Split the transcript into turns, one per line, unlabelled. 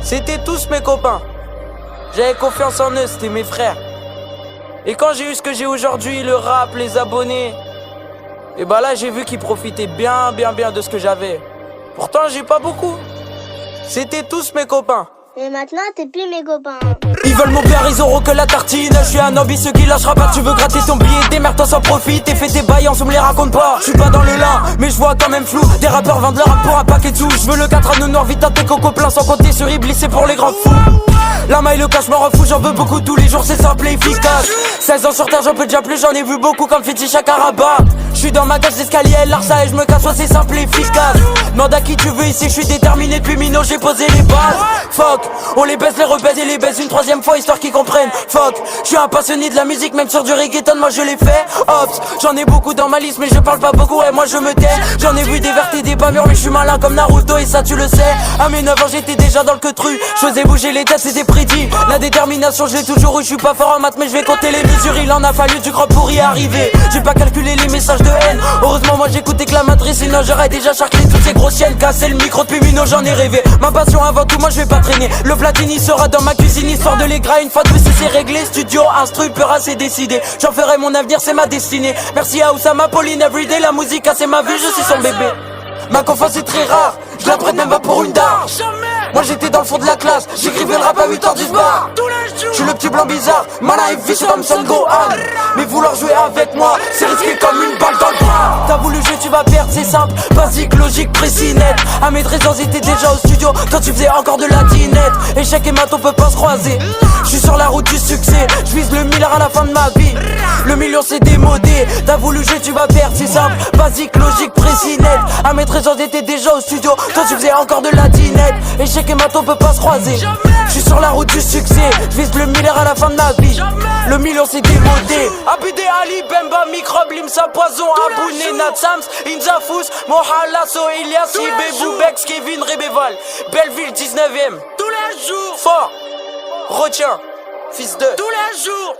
C'était tous mes copains. J'avais confiance en eux, c'était mes frères. Et quand j'ai eu ce que j'ai aujourd'hui, le rap, les abonnés, et bah là j'ai vu qu'ils profitaient bien de ce que j'avais. Pourtant j'ai pas beaucoup. C'était tous mes copains.
Mais maintenant, t'es plus mes copains.
Ils veulent mon père, ils auront que la tartine. Je suis un ambitieux qui lâchera pas. Tu veux gratter ton billet, démerde-toi sans profit. T'es fait tes bails, on me les raconte pas. Je suis pas dans le lin, mais je vois quand même flou. Des rappeurs vendent leur rap pour un paquet de sous. Je veux le 4 à nous noir, vite à tes cocos plein. Sans compter sur Iblis, c'est pour les grands fous. La maille, le cash, m'en refous, j'en veux beaucoup tous les jours, c'est simple et efficace. 16 ans sur terre, j'en peux déjà plus, j'en ai vu beaucoup comme Fiti Chakaraba. Je suis dans ma cage d'escalier, Larsa et je me casse, ouais, c'est simple et efficace. Demande à qui tu veux ici, je suis déterminé depuis Mino, j'ai posé les bases. Fuck, on les baisse, les rebaise et les baise une troisième fois, histoire qu'ils comprennent. Fuck, je suis un passionné de la musique, même sur du reggaeton, moi je l'ai fait. Ops, j'en ai beaucoup dans ma liste, mais je parle pas beaucoup, et moi je me tais. J'en ai vu des vertes et des pas mûrs, mais je suis malin comme Naruto, et ça tu le sais. À mes 9 ans, j'étais déjà dans le queutru, je faisais bouger les têtes, c'était prédit. La détermination, je l'ai toujours eu, je suis pas fort en maths, mais je vais compter les mesures. Il en a fallu du grand pour y arriver. J'ai pas calculé les messages de haine. Heureusement, moi j'écoutais que la matrice, sinon j'aurais déjà charclé toutes ces grosses chiennes. Casser le micro depuis Mino, j'en ai rêvé. Ma passion avant tout, moi je vais pas traîner. Le platini sera dans ma cuisine, histoire de les gras. Une fois de plus, c'est réglé. Studio, instru, peur, c'est décidé. J'en ferai mon avenir, c'est ma destinée. Merci à Oussama, Pauline, everyday. La musique, c'est ma vie, je suis son bébé. Ma confiance est très rare, je la prête même pas pour une dame. Moi j'étais dans le fond de la classe, j'écrivais le rap à 8h du bar. Je suis le petit blanc bizarre, man life vicious comme Son Gohan. Mais vouloir jouer avec moi, c'est risqué comme une balle dans le bras. T'as voulu jouer, tu vas perdre, c'est simple, basique, logique, précis, net. À mes 13 ans, j'étais déjà au studio, quand tu faisais encore de la dinette. Échec et mat, on peut pas se croiser. Je suis sur la route du succès, je vise le milliard à la fin de ma vie. Le million c'est démodé, t'as voulu jouer, tu vas perdre, c'est simple, basique, logique, précis, net. À mes 13 ans, j'étais déjà au studio, toi tu faisais encore de la dinette. Échec et mat, on peut pas se croiser. Je suis sur la route du succès, je vise le milliard à la fin de ma vie. Le million c'est démodé. Abidé Ali, Bemba, Microbe, Limsa, Poison, Abouné, Natsams, Inzafous, Mohalasso, Ilias, Ibé, Boubex, Kevin, Rebéval, Belleville, 19ème. Tous les jours. Fort. Retiens. Fils de. Tous les jours.